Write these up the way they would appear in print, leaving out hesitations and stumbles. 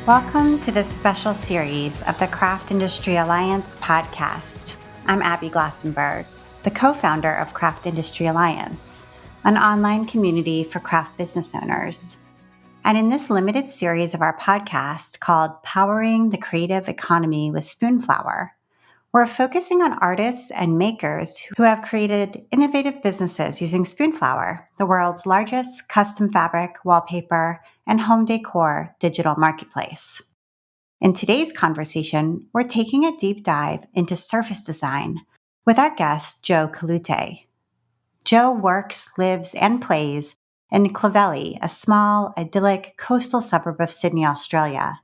Welcome to this special series of the Craft Industry Alliance podcast. I'm Abby Glassenberg, the co-founder of Craft Industry Alliance, an online community for craft business owners. And in this limited series of our podcast called Powering the Creative Economy with Spoonflower, we're focusing on artists and makers who have created innovative businesses using Spoonflower, the world's largest custom fabric, wallpaper, and home decor digital marketplace. In today's conversation, we're taking a deep dive into surface design with our guest, Jo Kalute. Jo works, lives, and plays in Clovelly, a small, idyllic coastal suburb of Sydney, Australia.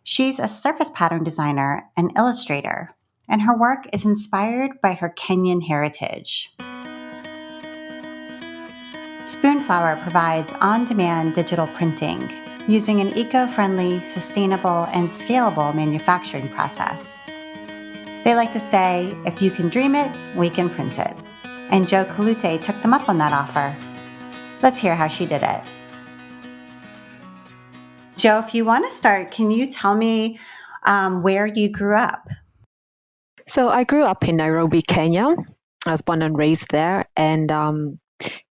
She's a surface pattern designer and illustrator, and her work is inspired by her Kenyan heritage. Spoonflower provides on-demand digital printing using an eco-friendly, sustainable, and scalable manufacturing process. They like to say, if you can dream it, we can print it. And Jo Kalute took them up on that offer. Let's hear how she did it. Jo, if you want to start, can you tell me where you grew up? So I grew up in Nairobi, Kenya. I was born and raised there. And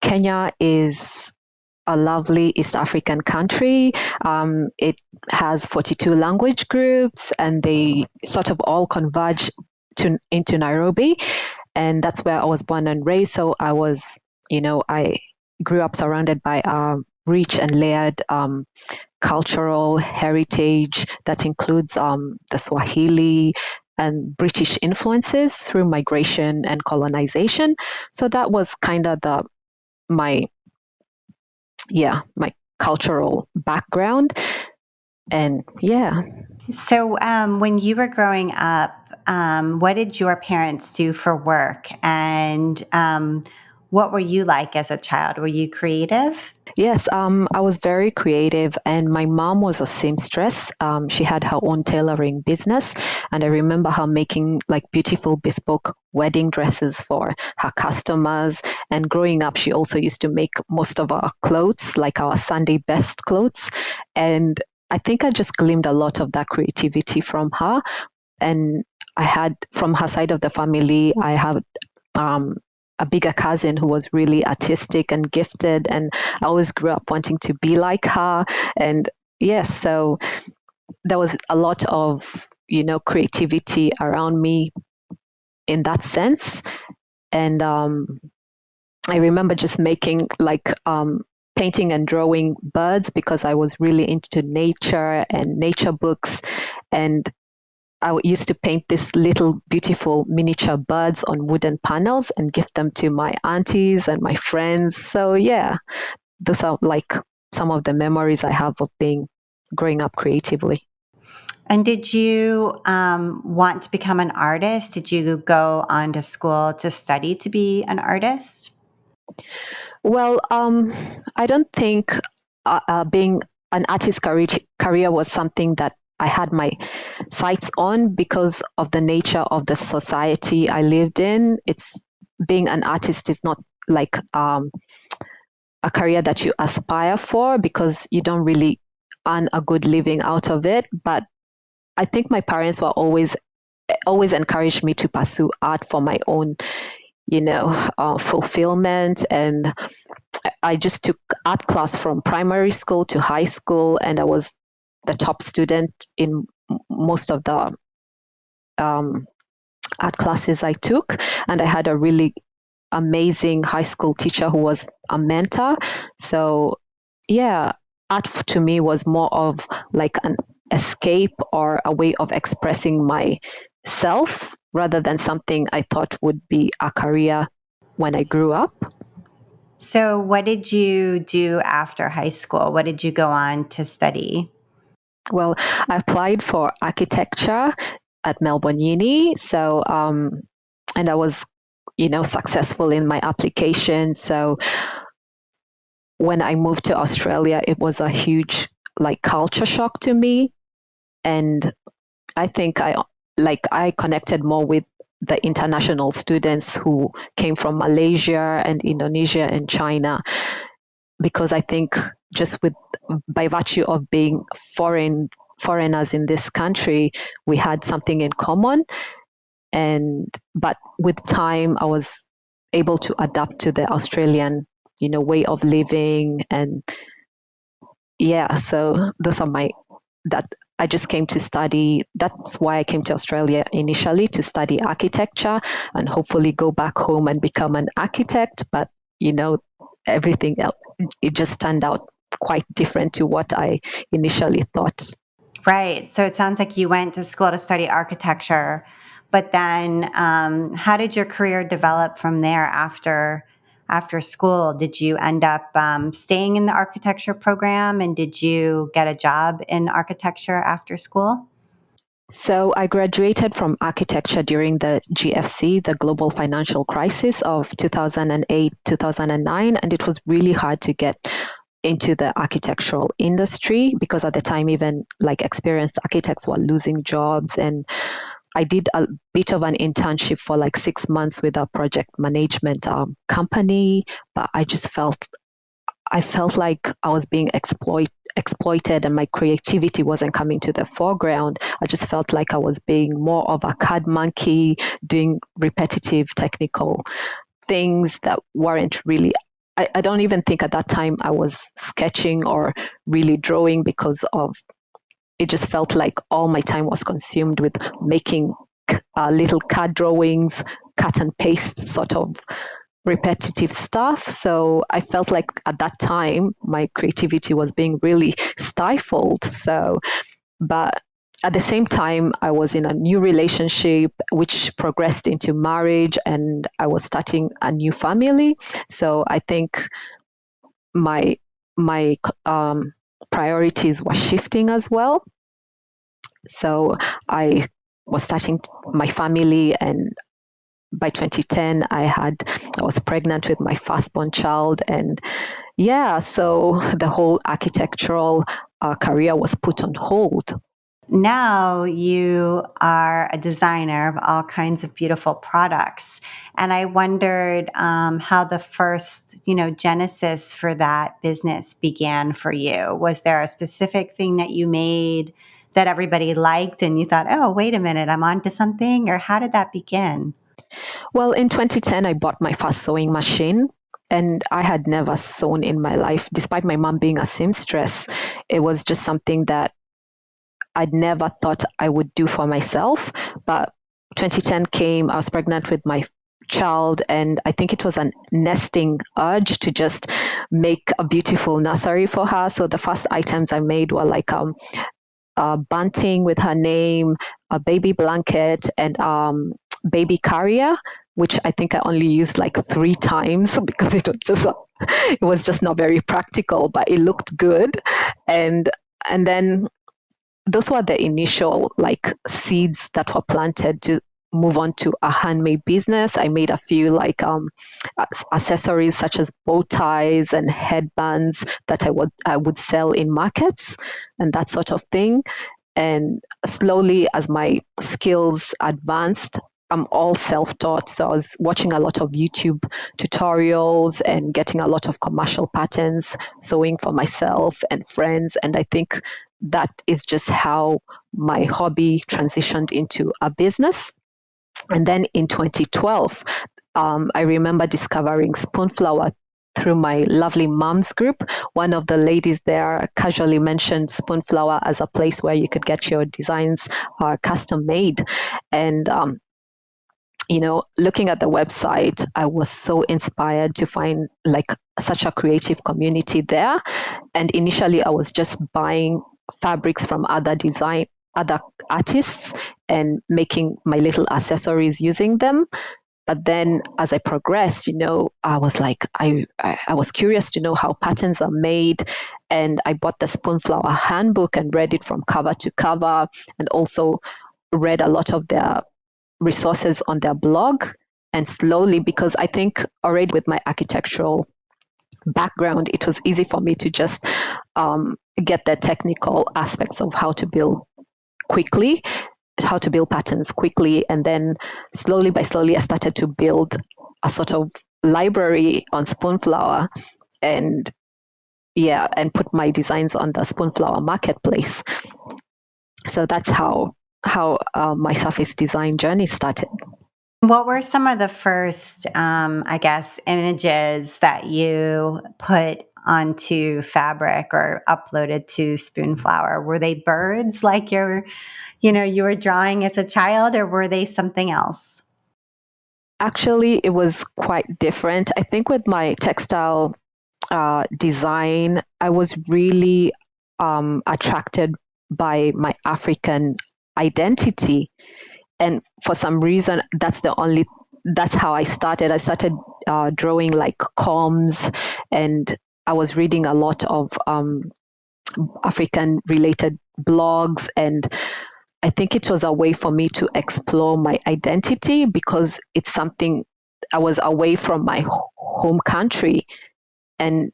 Kenya is a lovely East African country. It has 42 language groups, and they sort of all converge into Nairobi. And that's where I was born and raised. So I grew up surrounded by rich and layered cultural heritage that includes the Swahili and British influences through migration and colonization. So that was kind of my cultural background. And yeah. So when you were growing up, what did your parents do for work? And what were you like as a child? Were you creative? Yes, I was very creative, and my mom was a seamstress. She had her own tailoring business, and I remember her making like beautiful bespoke wedding dresses for her customers. And growing up, she also used to make most of our clothes, like our Sunday best clothes. And I think I just gleaned a lot of that creativity from her. And I had, from her side of the family, I have a bigger cousin who was really artistic and gifted, and I always grew up wanting to be like her. And yes, so there was a lot of creativity around me in that sense. And I remember just making like painting and drawing birds because I was really into nature and nature books. And I used to paint these little beautiful miniature birds on wooden panels and give them to my aunties and my friends. So yeah, those are like some of the memories I have of growing up creatively. And did you want to become an artist? Did you go on to school to study to be an artist? Well, I don't think being an artist career was something that I had my sights on because of the nature of the society I lived in. It's being an artist is not like a career that you aspire for because you don't really earn a good living out of it. But I think my parents were always encouraged me to pursue art for my own, fulfillment. And I just took art class from primary school to high school, and I was the top student in most of the art classes I took. And I had a really amazing high school teacher who was a mentor. So yeah, art to me was more of like an escape or a way of expressing myself rather than something I thought would be a career when I grew up. So what did you do after high school? What did you go on to study? Well, I applied for architecture at Melbourne Uni. So, and I was, successful in my application. So when I moved to Australia, it was a huge like culture shock to me. And I think I connected more with the international students who came from Malaysia and Indonesia and China, because I think just by virtue of being foreign foreigners in this country, we had something in common. But with time, I was able to adapt to the Australian, way of living. And yeah, so those are that I just came to study. That's why I came to Australia initially, to study architecture and hopefully go back home and become an architect. But, everything else, it just turned out quite different to what I initially thought. Right. So it sounds like you went to school to study architecture, but then how did your career develop from there after school? Did you end up staying in the architecture program, and did you get a job in architecture after school? So I graduated from architecture during the GFC, the global financial crisis of 2008, 2009, and it was really hard to get into the architectural industry because at the time, even like experienced architects were losing jobs. And I did a bit of an internship for like 6 months with a project management company, but I felt like I was being exploited, and my creativity wasn't coming to the foreground. I just felt like I was being more of a CAD monkey, doing repetitive technical things that weren't really. I don't even think at that time I was sketching or really drawing, because of it just felt like all my time was consumed with making little CAD drawings, cut and paste sort of repetitive stuff. So I felt like at that time my creativity was being really stifled. But at the same time, I was in a new relationship which progressed into marriage, and I was starting a new family. So I think my priorities were shifting as well. So I was starting my family, and by 2010 I was pregnant with my firstborn child. And yeah, so the whole architectural career was put on hold. Now you are a designer of all kinds of beautiful products. And I wondered how the first, genesis for that business began for you. Was there a specific thing that you made that everybody liked and you thought, oh, wait a minute, I'm onto something? Or how did that begin? Well, in 2010 I bought my first sewing machine, and I had never sewn in my life. Despite my mom being a seamstress, it was just something that I'd never thought I would do for myself. But 2010 came, I was pregnant with my child, and I think it was a nesting urge to just make a beautiful nursery for her. So the first items I made were like bunting with her name, a baby blanket, and baby carrier, which I think I only used like 3 times because it was just not very practical, but it looked good. And then those were the initial like seeds that were planted to move on to a handmade business. I made a few like accessories such as bow ties and headbands that I would sell in markets and that sort of thing. And slowly, as my skills advanced, I'm all self-taught. So I was watching a lot of YouTube tutorials and getting a lot of commercial patterns, sewing for myself and friends. And I think that is just how my hobby transitioned into a business. And then in 2012, I remember discovering Spoonflower through my lovely mom's group. One of the ladies there casually mentioned Spoonflower as a place where you could get your designs custom made. And looking at the website, I was so inspired to find like such a creative community there. And initially, I was just buying fabrics from other artists and making my little accessories using them. But then as I progressed, I was like, I was curious to know how patterns are made. And I bought the Spoonflower handbook and read it from cover to cover, and also read a lot of their resources on their blog. And slowly, because I think already with my architectural background, it was easy for me to just get the technical aspects of quickly, how to build patterns quickly. And then slowly by slowly, I started to build a sort of library on Spoonflower, and yeah, and put my designs on the Spoonflower marketplace. So that's how my surface design journey started. What were some of the first, I guess, images that you put onto fabric or uploaded to Spoonflower? Were they birds like you were drawing as a child, or were they something else? Actually, it was quite different. I think with my textile design, I was really attracted by my African identity. And for some reason, that's how I started. I started drawing like combs, and I was reading a lot of African related blogs, and I think it was a way for me to explore my identity because it's something I was away from my home country. And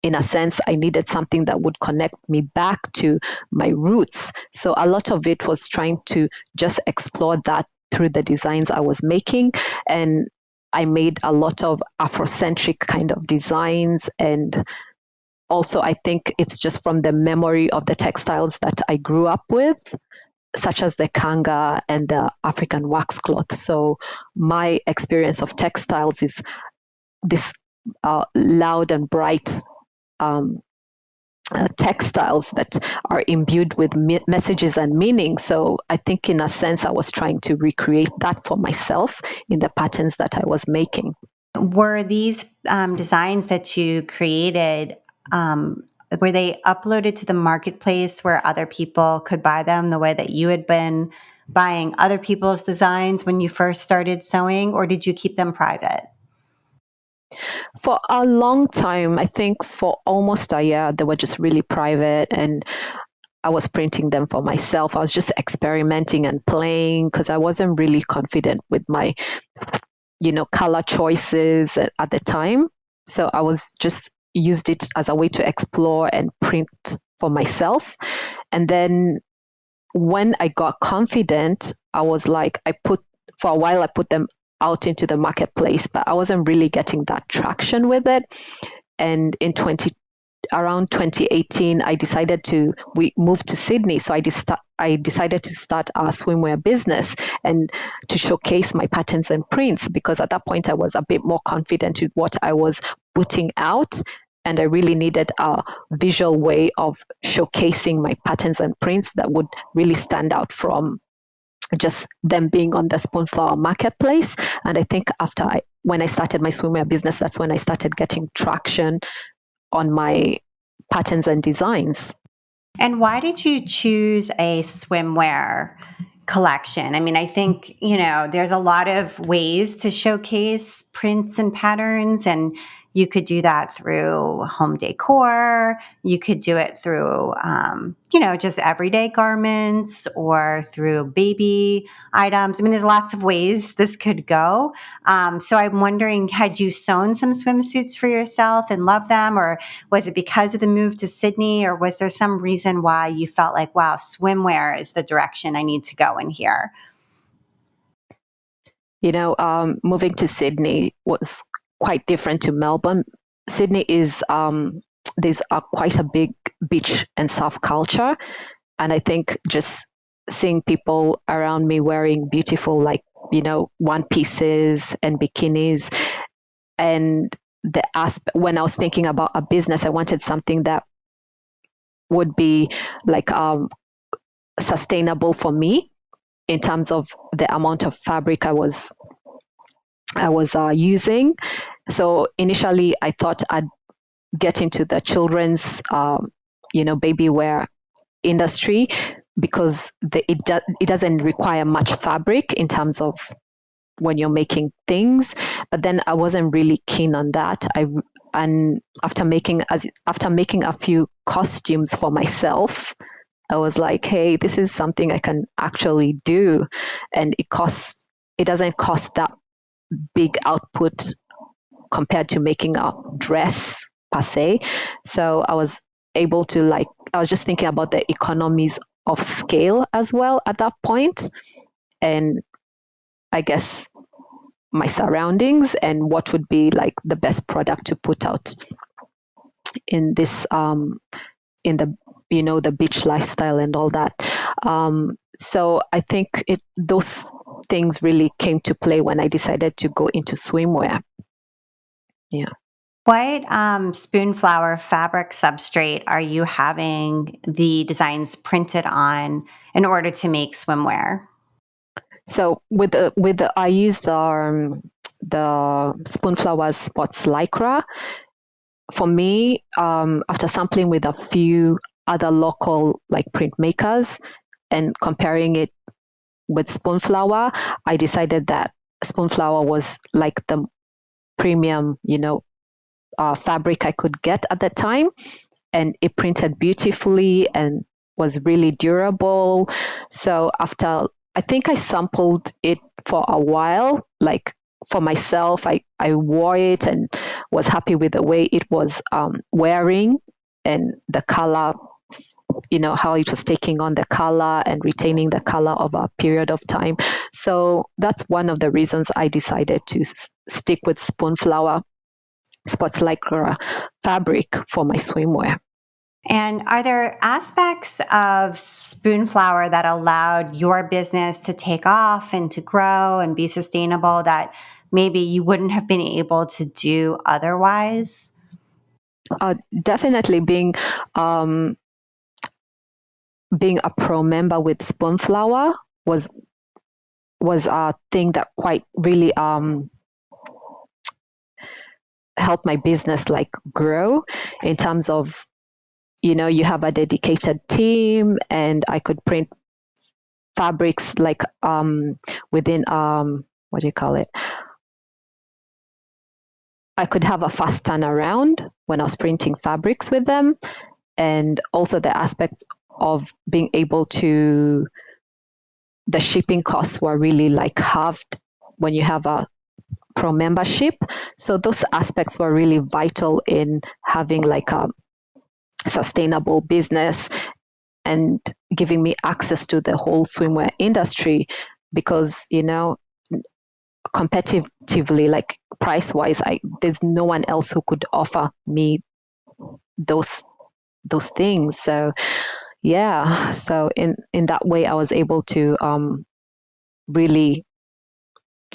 in a sense, I needed something that would connect me back to my roots. So a lot of it was trying to just explore that through the designs I was making. And I made a lot of Afrocentric kind of designs. And also, I think it's just from the memory of the textiles that I grew up with, such as the kanga and the African waxcloth. So my experience of textiles is this loud and bright um, textiles that are imbued with messages and meaning. So I think, in a sense, I was trying to recreate that for myself in the patterns that I was making. Were these designs that you created, were they uploaded to the marketplace where other people could buy them the way that you had been buying other people's designs when you first started sewing, or did you keep them private? For a long time, I think for almost a year, they were just really private, and I was printing them for myself. I was just experimenting and playing because I wasn't really confident with my, color choices at the time. So I was just used it as a way to explore and print for myself. And then when I got confident, I was like, for a while, I put them out into the marketplace, but I wasn't really getting that traction with it. And around 2018, we moved to Sydney. So I decided to start a swimwear business and to showcase my patterns and prints, because at that point I was a bit more confident with what I was putting out. And I really needed a visual way of showcasing my patterns and prints that would really stand out from just them being on the Spoonflower marketplace. And I think when I started my swimwear business, that's when I started getting traction on my patterns and designs. And why did you choose a swimwear collection? I mean, I think, there's a lot of ways to showcase prints and patterns, and you could do that through home decor. You could do it through, just everyday garments or through baby items. I mean, there's lots of ways this could go. So I'm wondering, had you sewn some swimsuits for yourself and loved them, or was it because of the move to Sydney, or was there some reason why you felt like, wow, swimwear is the direction I need to go in here? Moving to Sydney was quite different to Melbourne. Sydney is there's quite a big beach and surf culture, and I think just seeing people around me wearing beautiful, like, one pieces and bikinis, and when I was thinking about a business, I wanted something that would be like sustainable for me in terms of the amount of fabric I was using. So initially, I thought I'd get into the children's, baby wear industry, because it doesn't require much fabric in terms of when you're making things. But then I wasn't really keen on that. And after making a few costumes for myself, I was like, hey, this is something I can actually do, and it doesn't cost that big output compared to making a dress per se. So I was able to, I was just thinking about the economies of scale as well at that point, and I guess my surroundings and what would be like the best product to put out in this in the the beach lifestyle and all that. So I think those things really came to play when I decided to go into swimwear. Yeah. What Spoonflower fabric substrate are you having the designs printed on in order to make swimwear? So I use the Spoonflower Spots Lycra. For me, after sampling with a few other local like printmakers and comparing it with Spoonflower, I decided that Spoonflower was like the premium, fabric I could get at the time, and it printed beautifully and was really durable. So after I think I sampled it for a while, like for myself, I wore it and was happy with the way it was wearing and the color, how it was taking on the color and retaining the color over a period of time. So that's one of the reasons I decided to stick with Spoonflower Spots Lycra fabric for my swimwear. And are there aspects of Spoonflower that allowed your business to take off and to grow and be sustainable that maybe you wouldn't have been able to do otherwise? Definitely being a pro member with Spoonflower was a thing that quite really helped my business like grow in terms of, you have a dedicated team, and I could print fabrics like within what do you call it? I could have a fast turnaround when I was printing fabrics with them, and also the aspect of being able to the shipping costs were really like halved when you have a pro membership. So those aspects were really vital in having like a sustainable business and giving me access to the whole swimwear industry because, competitively, like price wise, there's no one else who could offer me those things. So yeah, so in that way I was able to really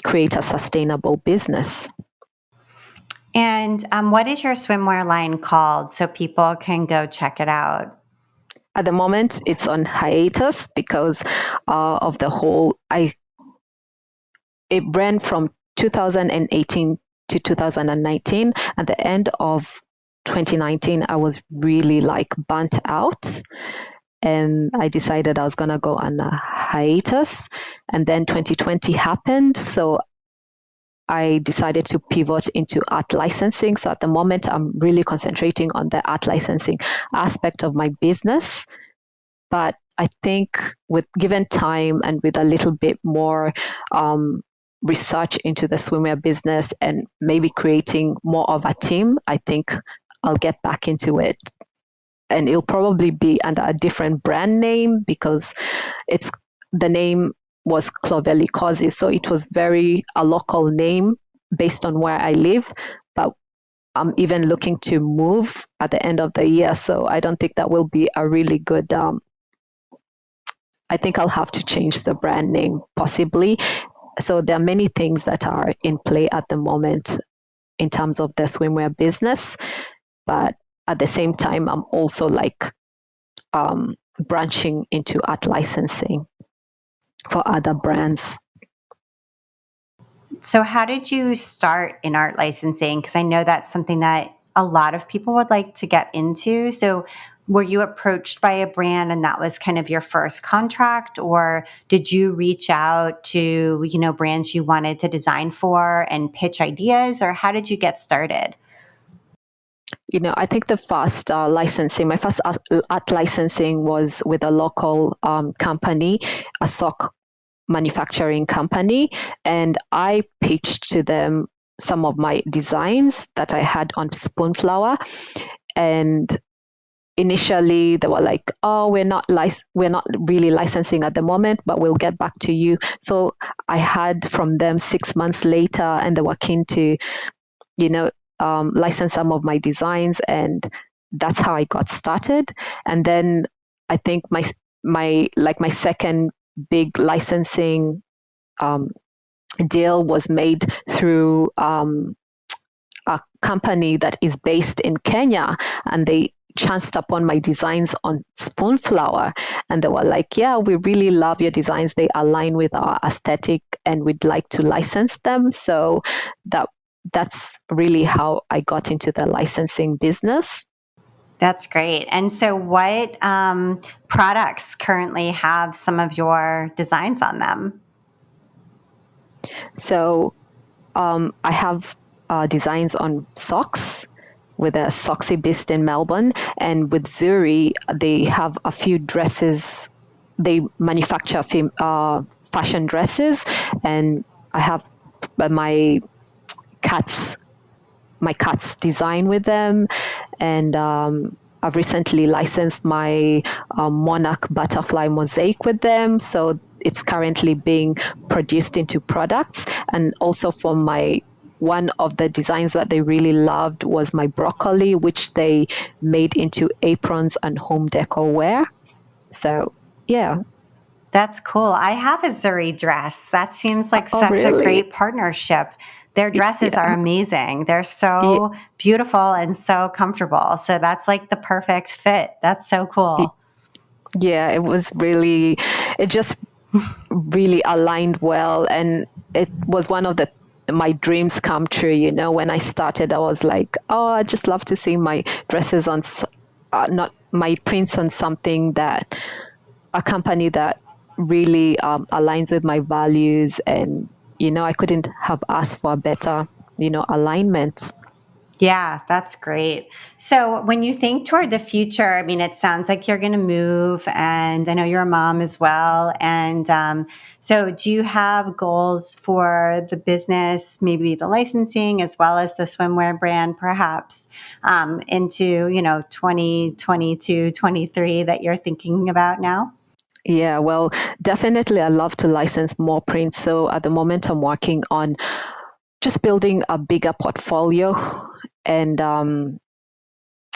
create a sustainable business. And what is your swimwear line called so people can go check it out? At the moment, it's on hiatus because of the whole. It ran from 2018 to 2019. At the end of 2019, I was really like burnt out, and I decided I was gonna go on a hiatus. And then 2020 happened, so I decided to pivot into art licensing. So at the moment, I'm really concentrating on the art licensing aspect of my business. But I think with given time and with a little bit more research into the swimwear business and maybe creating more of a team, I think I'll get back into it. And it'll probably be under a different brand name because the name was Clovelly Cozy. So it was very a local name based on where I live. But I'm even looking to move at the end of the year. So I don't think that will be a really good I think I'll have to change the brand name possibly. So there are many things that are in play at the moment in terms of the swimwear business. But at the same time, I'm also like branching into art licensing for other brands. So, how did you start in art licensing? Because I know that's something that a lot of people would like to get into. So, were you approached by a brand and that was kind of your first contract, or did you reach out to brands you wanted to design for and pitch ideas, or how did you get started? I think the first licensing, my first art licensing was with a local company, a sock manufacturing company, and I pitched to them some of my designs that I had on Spoonflower. And initially they were like, oh, we're not really licensing at the moment, but we'll get back to you. So I had from them 6 months later, and they were keen to license some of my designs, and that's how I got started. And then I think my second big licensing deal was made through a company that is based in Kenya, and they chanced upon my designs on Spoonflower, and they were like, yeah, we really love your designs, they align with our aesthetic and we'd like to license them. So that's really how I got into the licensing business. That's great. And so, what products currently have some of your designs on them? So I have designs on socks with a Soxy based in Melbourne, and with Zuri, they have a few dresses. They manufacture fashion dresses, and I have my cats my cat's design with them, and I've recently licensed my monarch butterfly mosaic with them, so it's currently being produced into products. And also for my one of the designs that they really loved was my broccoli, which they made into aprons and home decor wear. So yeah. That's cool. I have a Zuri dress. That seems like Oh such a really? great partnership. Their dresses are Yeah. amazing. They're so beautiful and so comfortable. So that's like the perfect fit. That's so cool. Yeah, it just really aligned well, and it was one of the my dreams come true. When I started, I was like, oh, I just love to see my dresses on not my prints on something that a company that really aligns with my values, and I couldn't have asked for a better alignment. Yeah, that's great. So, when you think toward the future, I mean, it sounds like you're going to move, and I know you're a mom as well. And so, do you have goals for the business, maybe the licensing as well as the swimwear brand, perhaps into 2022, 23 that you're thinking about now? Yeah, well, definitely I love to license more prints. So at the moment I'm working on just building a bigger portfolio, and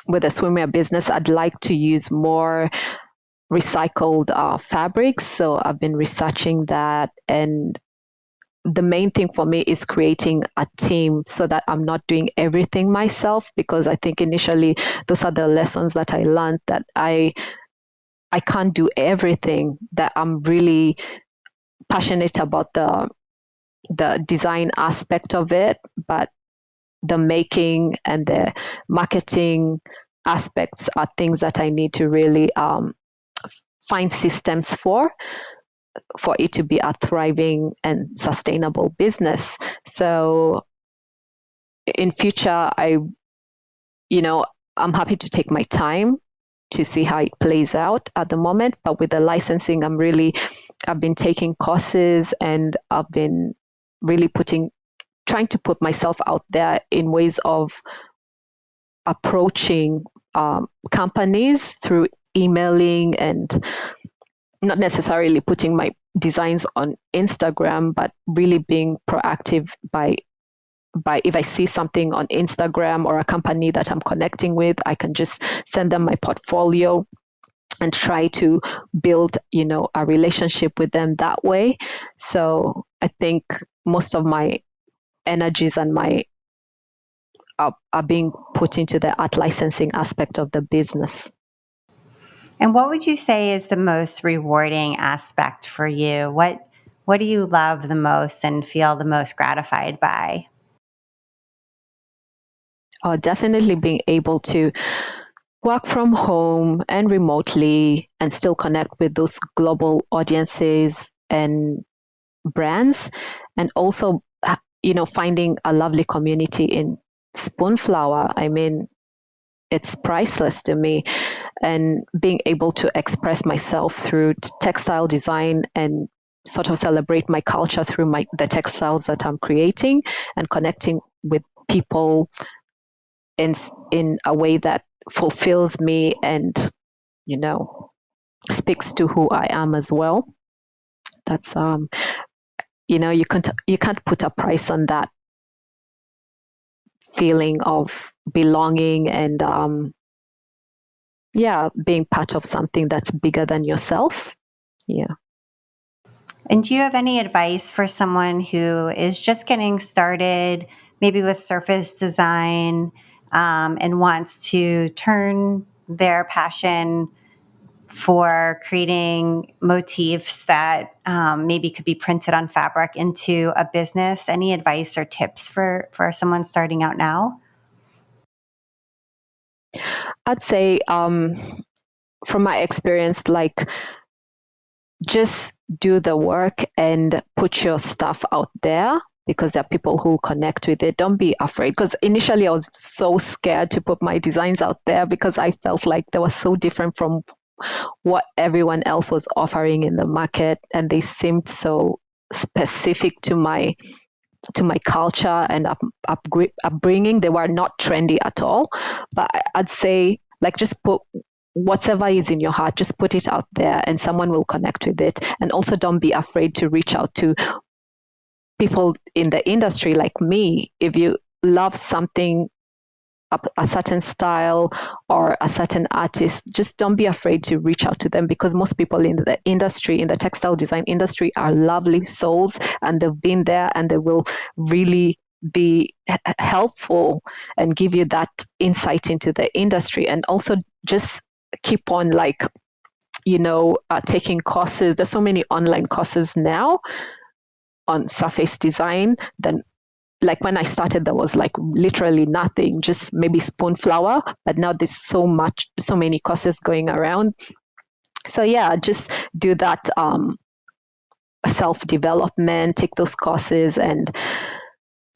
with a swimwear business, I'd like to use more recycled fabrics. So I've been researching that, and the main thing for me is creating a team so that I'm not doing everything myself, because I think initially those are the lessons that I learned, that I can't do everything, that I'm really passionate about the design aspect of it, but the making and the marketing aspects are things that I need to really find systems for it to be a thriving and sustainable business. So in future, you know, I'm happy to take my time to see how it plays out at the moment. But with the licensing, I've been taking courses, and I've been really trying to put myself out there in ways of approaching companies through emailing, and not necessarily putting my designs on Instagram, but really being proactive by if I see something on Instagram or a company that I'm connecting with, I can just send them my portfolio and try to build, a relationship with them that way. So I think most of my energies and my are being put into the art licensing aspect of the business. And what would you say is the most rewarding aspect for you? What do you love the most and feel the most gratified by? Definitely being able to work from home and remotely and still connect with those global audiences and brands, and also finding a lovely community in Spoonflower. I mean, it's priceless to me, and being able to express myself through textile design and sort of celebrate my culture through the textiles that I'm creating, and connecting with people in a way that fulfills me, and you know speaks to who I am as well. That's you can't put a price on that feeling of belonging, and yeah, being part of something that's bigger than yourself. Yeah. And do you have any advice for someone who is just getting started, maybe with surface design, and wants to turn their passion for creating motifs that maybe could be printed on fabric into a business? Any advice or tips for someone starting out now? I'd say, from my experience, like, just do the work and put your stuff out there, because there are people who connect with it. Don't be afraid. Because initially I was so scared to put my designs out there because I felt like they were so different from what everyone else was offering in the market, and they seemed so specific to my culture and upbringing. They were not trendy at all. But I'd say, like, just put whatever is in your heart, just put it out there and someone will connect with it. And also, don't be afraid to reach out to people in the industry like me. If you love something, a certain style or a certain artist, just don't be afraid to reach out to them, because most people in the industry, in the textile design industry, are lovely souls, and they've been there, and they will really be helpful and give you that insight into the industry. And also, just keep on, like, taking courses. There's so many online courses now on surface design. Then, like, when I started, there was like literally nothing, just maybe Spoonflower. But now there's so many courses going around. So yeah, just do that, self development, take those courses, and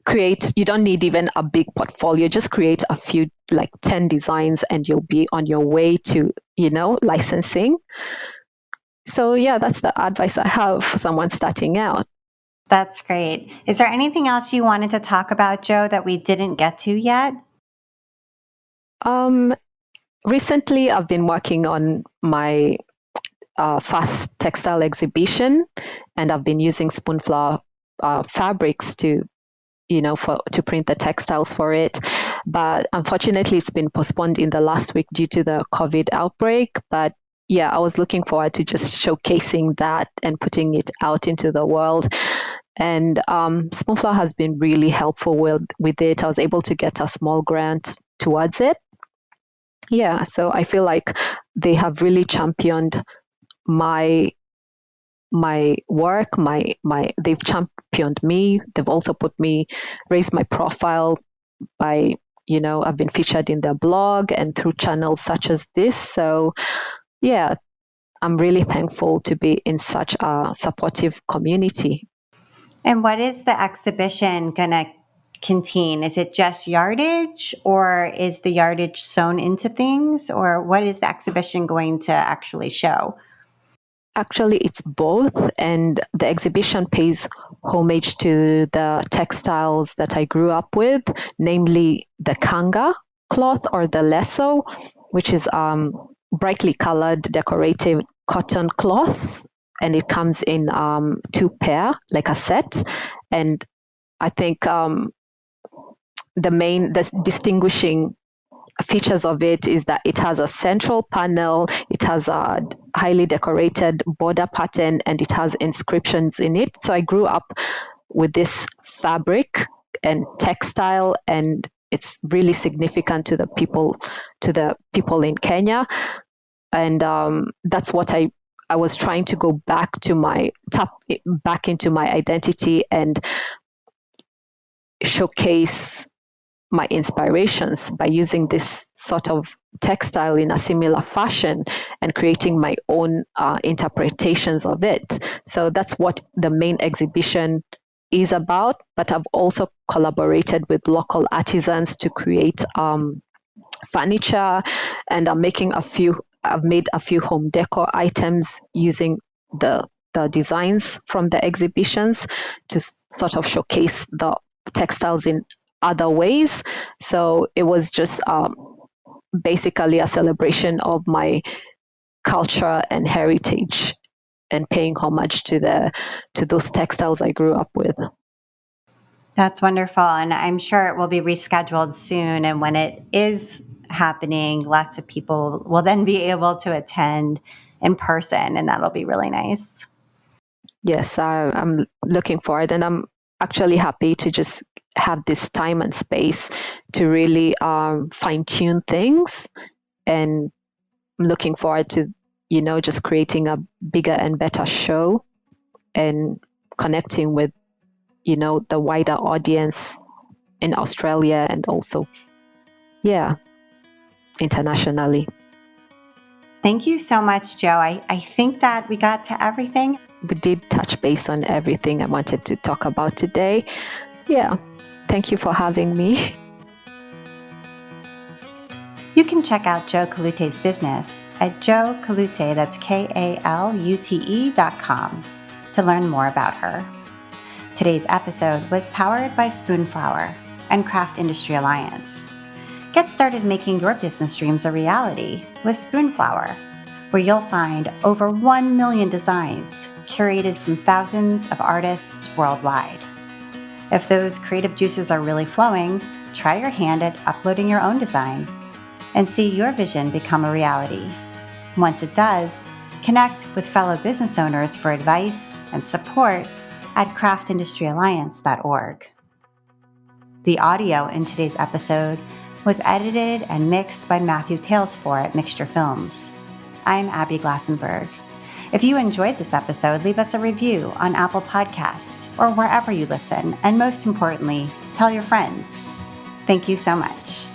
create. You don't need even a big portfolio. Just create a few, like 10 designs, and you'll be on your way to licensing. So yeah, that's the advice I have for someone starting out. That's great. Is there anything else you wanted to talk about, Joe, that we didn't get to yet? Um, Recently, I've been working on my fast textile exhibition, and I've been using Spoonflower fabrics to print the textiles for it. But unfortunately, it's been postponed in the last week due to the COVID outbreak. But yeah, I was looking forward to just showcasing that and putting it out into the world. And Spoonflower has been really helpful with it. I was able to get a small grant towards it. Yeah, so I feel like they have really championed my work, they've championed me. They've also raised my profile by, I've been featured in their blog and through channels such as this. So yeah, I'm really thankful to be in such a supportive community. And what is the exhibition going to contain? Is it just yardage, or is the yardage sewn into things, or what is the exhibition going to actually show? Actually, it's both, and the exhibition pays homage to the textiles that I grew up with, namely the kanga cloth or the lesso, which is brightly colored decorative cotton cloth, and it comes in two pair, like a set. And I think the distinguishing features of it is that it has a central panel, it has a highly decorated border pattern, and it has inscriptions in it. So I grew up with this fabric and textile, and it's really significant to the people in Kenya. And that's what I was trying to go tap back into my identity and showcase my inspirations by using this sort of textile in a similar fashion and creating my own interpretations of it. So that's what the main exhibition is about. But I've also collaborated with local artisans to create furniture, and I've made a few home decor items using the designs from the exhibitions to sort of showcase the textiles in other ways. So it was just basically a celebration of my culture and heritage, and paying homage to those textiles I grew up with. That's wonderful. And I'm sure it will be rescheduled soon. And when it is happening. Lots of people will then be able to attend in person, and that'll be really nice. Yes, I'm looking forward, and I'm actually happy to just have this time and space to really fine tune things. And I'm looking forward to, just creating a bigger and better show and connecting with, the wider audience in Australia and also, internationally. Thank you so much, Joe. I think that we got to everything. We did touch base on everything I wanted to talk about today. Yeah. Thank you for having me. You can check out Joe Kalute's business at Joe Kalute, that's KALUTE.com, to learn more about her. Today's episode was powered by Spoonflower and Craft Industry Alliance. Get started making your business dreams a reality with Spoonflower, where you'll find over 1 million designs curated from thousands of artists worldwide. If those creative juices are really flowing, try your hand at uploading your own design and see your vision become a reality. Once it does, connect with fellow business owners for advice and support at craftindustyalliance.org. The audio in today's episode was edited and mixed by Matthew Talesfore at Mixture Films. I'm Abby Glassenberg. If you enjoyed this episode, leave us a review on Apple Podcasts or wherever you listen, and most importantly, tell your friends. Thank you so much.